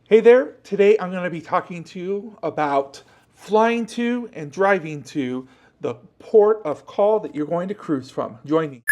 Hey there, today I'm going to be talking to you about flying to and driving to the port of call that you're going to cruise from. Join me.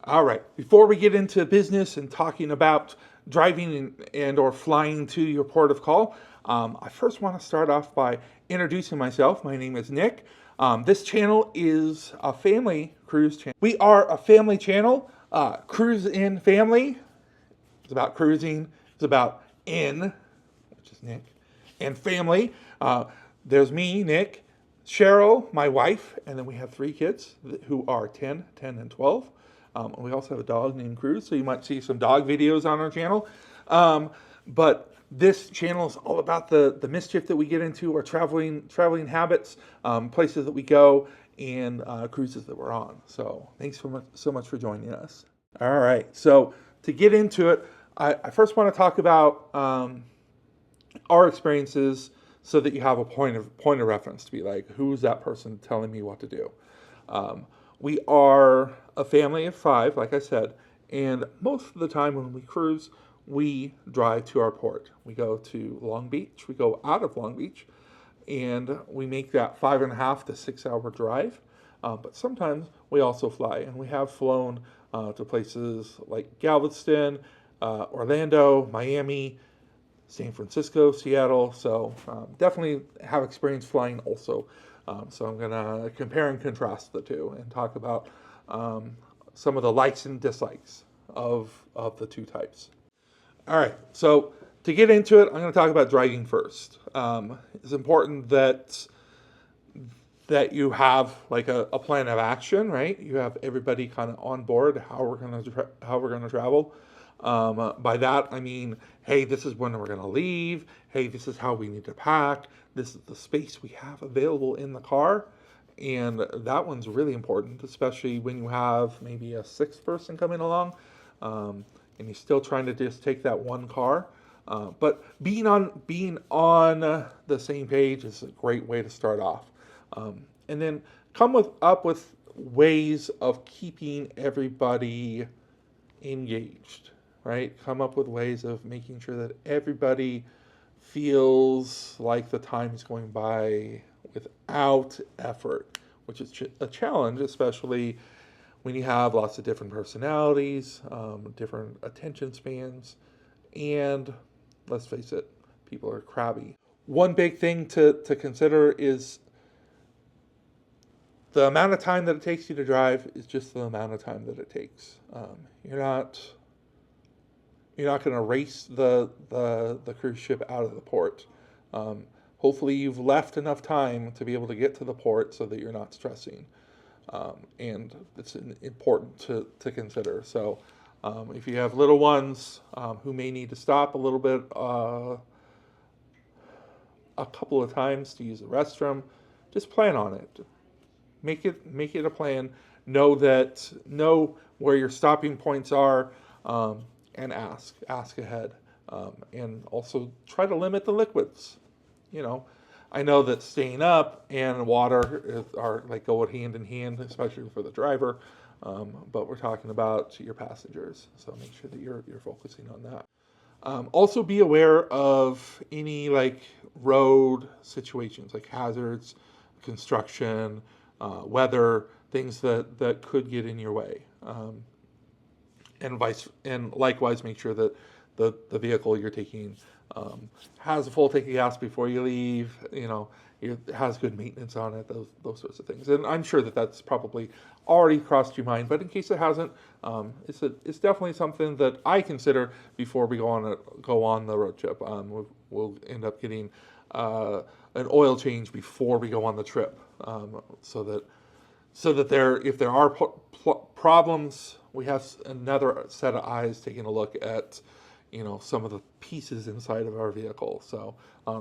All right, before we get into business and talking about driving and or flying to your port of call, I first want to start off by introducing myself. My name is Nick. This channel is a family cruise channel. We are a family channel, Cruise in Family. It's about cruising. It's about in, which is Nick, and family. There's me, Nick, Cheryl, my wife, and then we have three kids who are 10, and 12. We also have a dog named Cruz, so you might see some dog videos on our channel. But this channel is all about the mischief that we get into, our traveling habits, places that we go, and cruises that we're on. So thanks so much for joining us. All right, so to get into it, I first want to talk about our experiences so that you have a point of reference to be like, who's that person telling me what to do? We are a family of five, like I said, and most of the time when we cruise, we drive to our port. We go to Long Beach, we go out of Long Beach, and we make that 5.5 to 6 hour drive. But sometimes we also fly, and we have flown to places like Galveston, Orlando, Miami, San Francisco, Seattle. So definitely have experience flying also. So I'm going to compare and contrast the two and talk about some of the likes and dislikes of the two types. All right, so to get into it, I'm going to talk about driving first. It's important that you have like a plan of action, right? You have everybody kind of on board how we're going to travel. By that I mean, hey, this is when we're going to leave. Hey, this is how we need to pack. This is the space we have available in the car, and that one's really important, especially when you have maybe a sixth person coming along, and you're still trying to just take that one car. But being on the same page is a great way to start off, and then up with ways of keeping everybody engaged, right? Come up with ways of making sure that everybody feels like the time is going by without effort, which is a challenge, especially when you have lots of different personalities, different attention spans, and let's face it, people are crabby. One big thing to consider is the amount of time that it takes you to drive is just the amount of time that it takes. You're not going to race the cruise ship out of the port. Hopefully you've left enough time to be able to get to the port so that you're not stressing. And it's important to consider. So if you have little ones who may need to stop a little bit, a couple of times to use the restroom, just plan on it. Make it a plan. Know where your stopping points are, and ask ahead, and also try to limit the liquids. I know that staying up and water are like go hand in hand, especially for the driver. But we're talking about your passengers, so make sure that you're focusing on that. Also, be aware of any like road situations, like hazards, construction, weather, things that could get in your way, and likewise make sure that the vehicle you're taking has a full tank of gas before you leave. It has good maintenance on it. Those sorts of things, and I'm sure that that's probably already crossed your mind. But in case it hasn't, it's definitely something that I consider before we go on the road trip. We'll end up getting an oil change before we go on the trip, so that if there are problems, we have another set of eyes taking a look at some of the pieces inside of our vehicle. So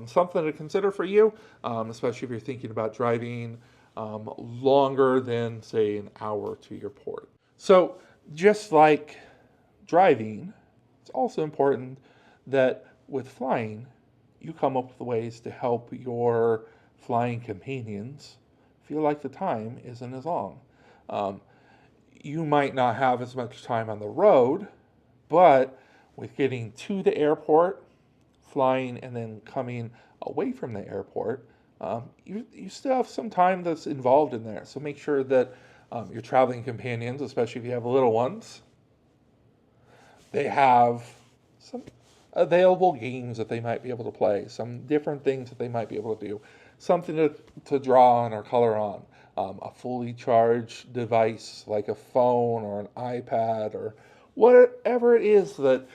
something to consider for you, especially if you're thinking about driving longer than say an hour to your port. So just like driving, it's also important that with flying, you come up with ways to help your flying companions feel like the time isn't as long. Um, you might not have as much time on the road, but with getting to the airport, flying, and then coming away from the airport, you still have some time that's involved in there. So make sure that your traveling companions, especially if you have little ones, they have some available games that they might be able to play, some different things that they might be able to do, something to draw on or color on, a fully charged device like a phone or an iPad or whatever it is that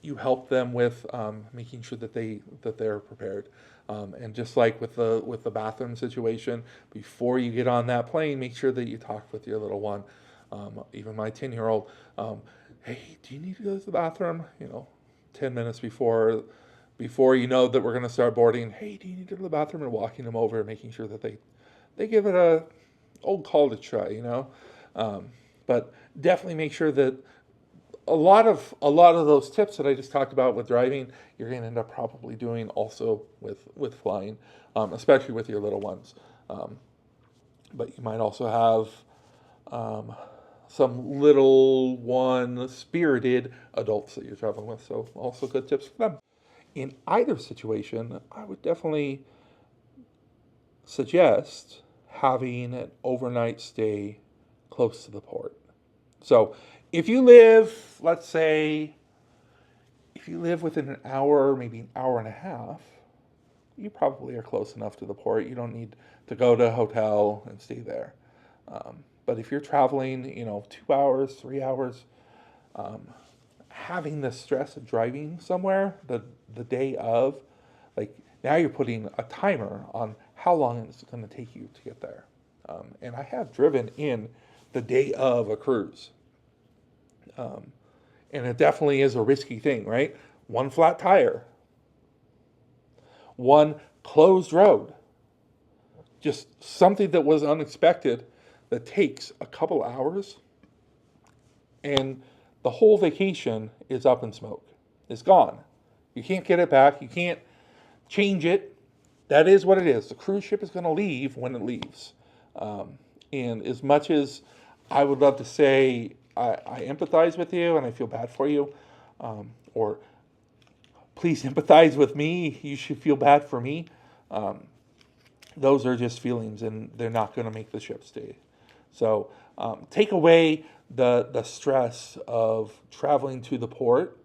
you help them with, making sure that they're prepared. And just like with the bathroom situation, before you get on that plane, make sure that you talk with your little one. Even my 10-year-old, hey, do you need to go to the bathroom? 10 minutes before you know that we're going to start boarding. Hey, do you need to go to the bathroom? And walking them over and making sure that they give it a old college try. But definitely make sure that a lot of those tips that I just talked about with driving, you're going to end up probably doing also with flying, especially with your little ones. But you might also have some little one spirited adults that you're traveling with. So also good tips for them. In either situation, I would definitely suggest having an overnight stay close to the port. So if you live, let's say, if you live within an hour, maybe an hour and a half, you probably are close enough to the port. You don't need to go to a hotel and stay there. But if you're traveling, 2 hours, 3 hours, having the stress of driving somewhere the day of, like now you're putting a timer on how long it's going to take you to get there. And I have driven in the day of a cruise. And it definitely is a risky thing, right? One flat tire, one closed road, just something that was unexpected that takes a couple hours, and the whole vacation is up in smoke. It's gone. You can't get it back. You can't change it. That is what it is. The cruise ship is going to leave when it leaves. And as much as I would love to say I empathize with you and I feel bad for you, or please empathize with me, you should feel bad for me. Those are just feelings, and they're not going to make the ship stay. So take away the stress of traveling to the port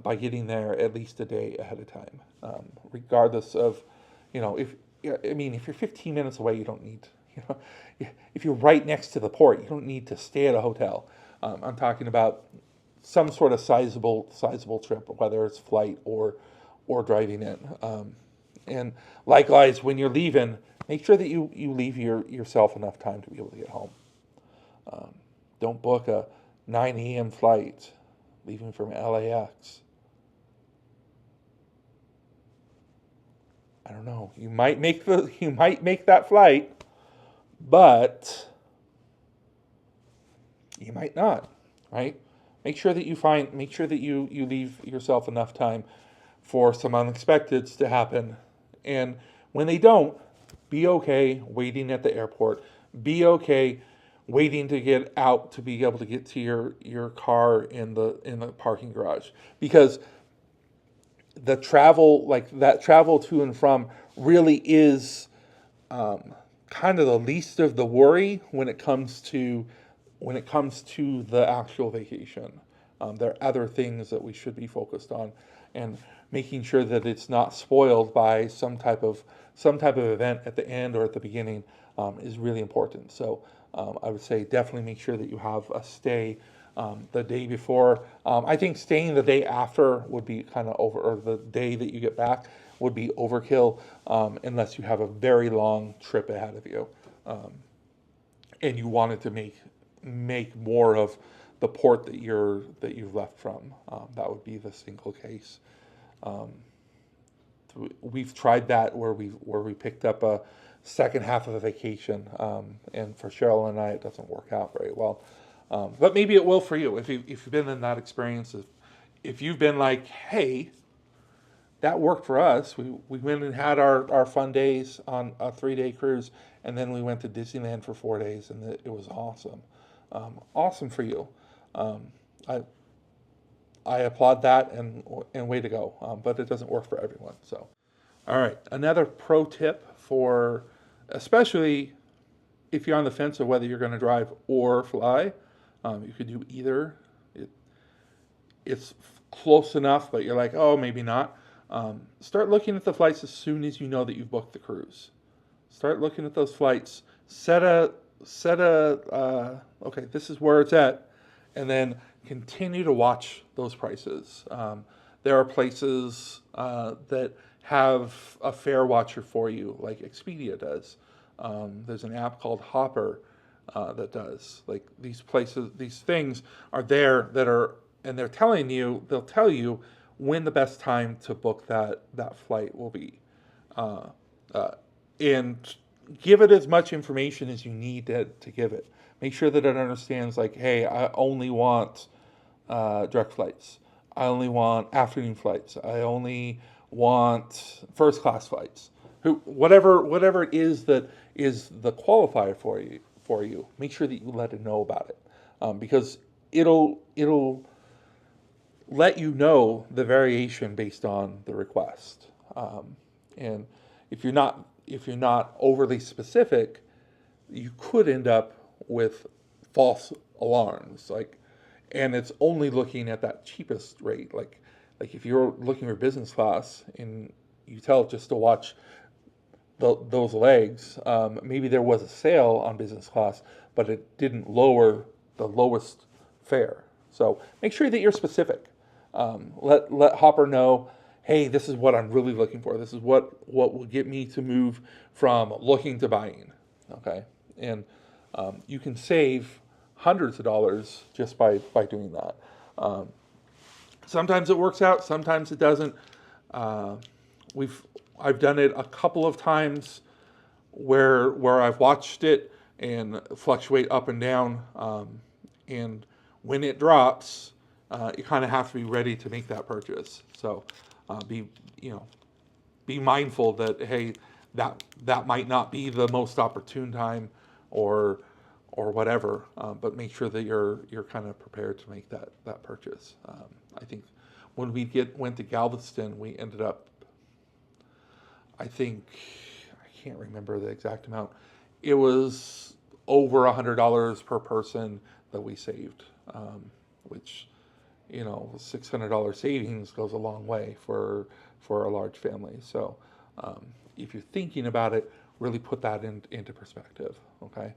by getting there at least a day ahead of time, regardless of, if you're 15 minutes away, you don't need, if you're right next to the port, you don't need to stay at a hotel. I'm talking about some sort of sizable trip, whether it's flight or driving in. And likewise, when you're leaving, make sure that you leave yourself enough time to be able to get home. Don't book a 9 a.m. flight leaving from LAX. I don't know. You might make that flight, but you might not, right? Make sure that you leave yourself enough time for some unexpecteds to happen. And when they don't, be okay waiting at the airport. Be okay waiting to get out to be able to get to your car in the parking garage. Because the travel, like that travel to and from, really is kind of the least of the worry when it comes to the actual vacation. There are other things that we should be focused on, and making sure that it's not spoiled by some type of event at the end or at the beginning is really important. So I would say definitely make sure that you have a stay the day before. I think staying the day after would be kind of over, or the day that you get back would be overkill, unless you have a very long trip ahead of you, and you wanted to make more of the port that you've left from. That would be the single case. We've tried that where we picked up a second half of a vacation, and for Cheryl and I, it doesn't work out very well. But maybe it will for you if you've been in that experience. If you've been like, hey, that worked for us. We went and had our fun days on a 3-day cruise, and then we went to Disneyland for 4 days, and it was awesome. Awesome for you. Um, I I applaud that, and way to go. But it doesn't work for everyone. So, all right, another pro tip for, especially if you're on the fence of whether you're going to drive or fly, you could do either. It's close enough, but you're like, oh, maybe not. Start looking at the flights as soon as you know that you've booked the cruise. Start looking at those flights. Okay, this is where it's at, and then continue to watch those prices. There are places that have a fare watcher for you, like Expedia does. There's an app called Hopper that does. Like these places, these things are there that are, and they'll tell you when the best time to book that flight will be. Uh, uh, and give it as much information as you need to give it. Make sure that it understands, like, hey, I only want direct flights. I only want afternoon flights. I only want first class flights. Whatever it is that is the qualifier for you. Make sure that you let it know about it, because it'll let you know the variation based on the request. And if you're not overly specific, you could end up with false alarms. And it's only looking at that cheapest rate. Like if you're looking for business class and you tell it just to watch those legs, maybe there was a sale on business class, but it didn't lower the lowest fare. So make sure that you're specific. Let Hopper know, hey, this is what I'm really looking for. This is what will get me to move from looking to buying. Okay, and you can save hundreds of dollars just by doing that. Sometimes it works out, sometimes it doesn't. I've done it a couple of times where I've watched it and fluctuate up and down, and when it drops, you kind of have to be ready to make that purchase. So be mindful that, hey, that might not be the most opportune time, or whatever, but make sure that you're kind of prepared to make that purchase. I think when we went to Galveston, we ended up, I can't remember the exact amount. It was over $100 per person that we saved, which, $600 savings goes a long way for a large family. So if you're thinking about it, really put that into perspective. Okay.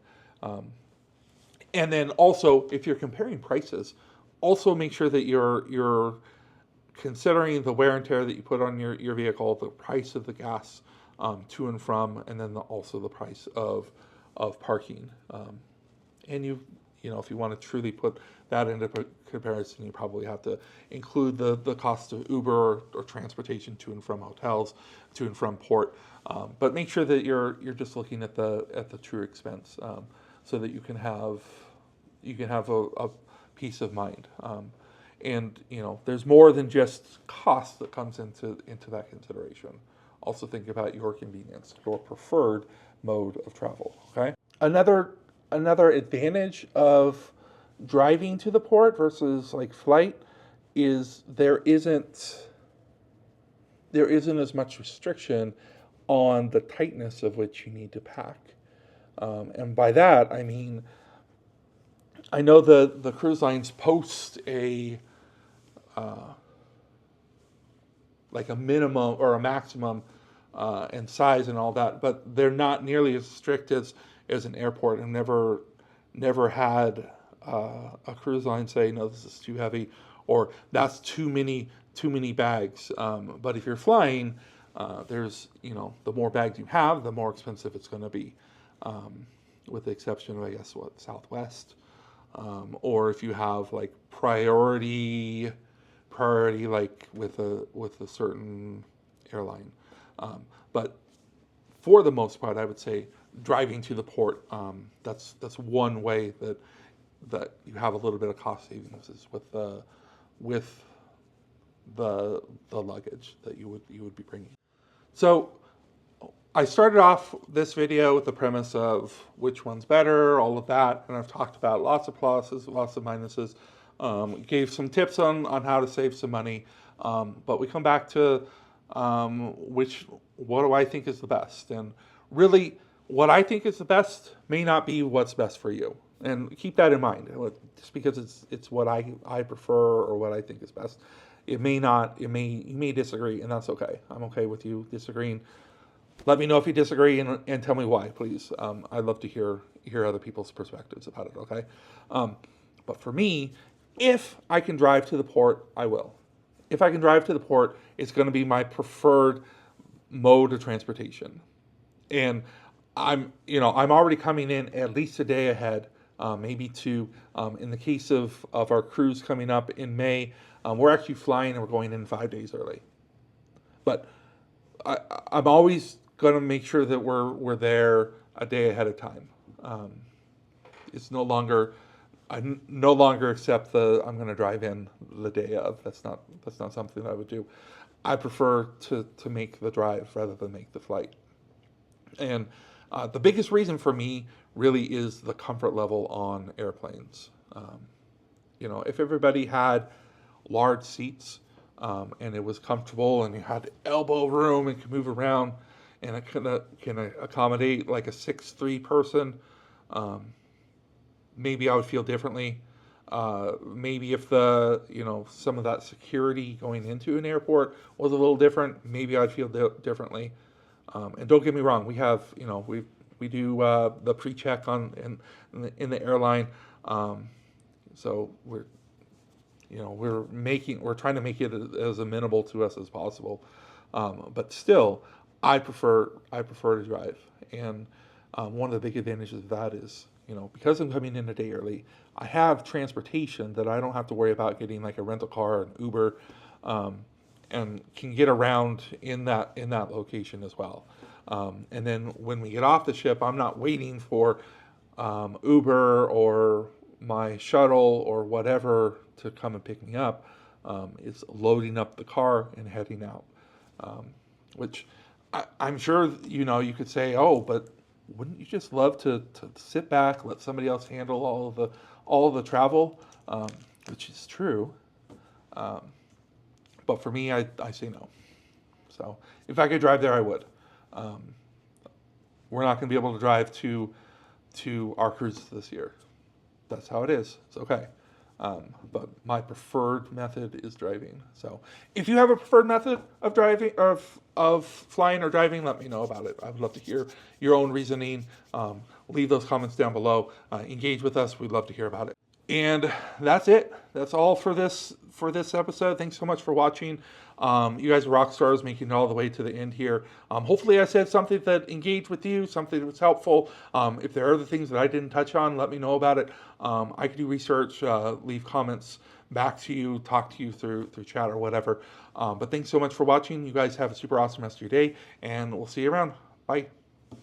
And then also, if you're comparing prices, also make sure that you're considering the wear and tear that you put on your vehicle, the price of the gas to and from, and then also the price of parking. And if you want to truly put that into comparison, you probably have to include the cost of Uber or transportation to and from hotels, to and from port. But make sure that you're just looking at the true expense, so that you can have a peace of mind. And there's more than just cost that comes into that consideration. Also think about your convenience, your preferred mode of travel. Okay. Another advantage of driving to the port versus like flight is there isn't as much restriction on the tightness of which you need to pack. And by that, I mean, I know the cruise lines post like a minimum or a maximum and size and all that, but they're not nearly as strict as an airport. I've never had a cruise line say, no, this is too heavy, or that's too many bags. But if you're flying, there's the more bags you have, the more expensive it's going to be, with the exception of, I guess, Southwest, or if you have like priority like with a certain airline. But for the most part, I would say driving to the port, that's one way that you have a little bit of cost savings, is with the luggage that you would be bringing. So I started off this video with the premise of which one's better, all of that, and I've talked about lots of pluses, lots of minuses. Gave some tips on how to save some money, but we come back to what do I think is the best, and really what I think is the best may not be what's best for you, and keep that in mind. Just because it's what I prefer or what I think is best, it may not. You may disagree, and that's okay. I'm okay with you disagreeing. Let me know if you disagree and tell me why, please. I'd love to hear other people's perspectives about it, okay? But for me, if I can drive to the port, I will. If I can drive to the port, it's going to be my preferred mode of transportation. And I'm already coming in at least a day ahead, maybe two. In the case of our cruise coming up in May, we're actually flying and we're going in 5 days early. But I'm always going to make sure that we're there a day ahead of time. It's no longer I no longer accept I'm going to drive in the day of. That's not something that I would do. I prefer to make the drive rather than make the flight. And the biggest reason for me really is the comfort level on airplanes. If everybody had large seats and it was comfortable and you had elbow room and could move around and it can accommodate like a 6'3" person, maybe I would feel differently. Maybe if some of that security going into an airport was a little different, maybe I'd feel differently. And don't get me wrong, we have we do the pre-check in the airline, so we're trying to make it as amenable to us as possible. But still, I prefer to drive, and one of the big advantages of that is, because I'm coming in a day early, I have transportation that I don't have to worry about getting like a rental car or an Uber, and can get around in that location as well. And then when we get off the ship, I'm not waiting for Uber or my shuttle or whatever to come and pick me up. It's loading up the car and heading out, which I'm sure you could say, oh, but wouldn't you just love to sit back, let somebody else handle all of the travel, which is true. But for me, I say no. So if I could drive there, I would. We're not going to be able to drive to our cruises this year. That's how it is. It's okay. But my preferred method is driving. So if you have a preferred method of driving, of flying or driving, let me know about it. I would love to hear your own reasoning. Leave those comments down below. Engage with us. We'd love to hear about it. And that's it. That's all for this episode. Thanks so much for watching. You guys are rock stars, making it all the way to the end here. Hopefully I said something that engaged with you, something that was helpful. If there are other things that I didn't touch on, let me know about it. I could do research, leave comments back to you, talk to you through chat or whatever. But thanks so much for watching. You guys have a super awesome rest of your day, and we'll see you around. Bye.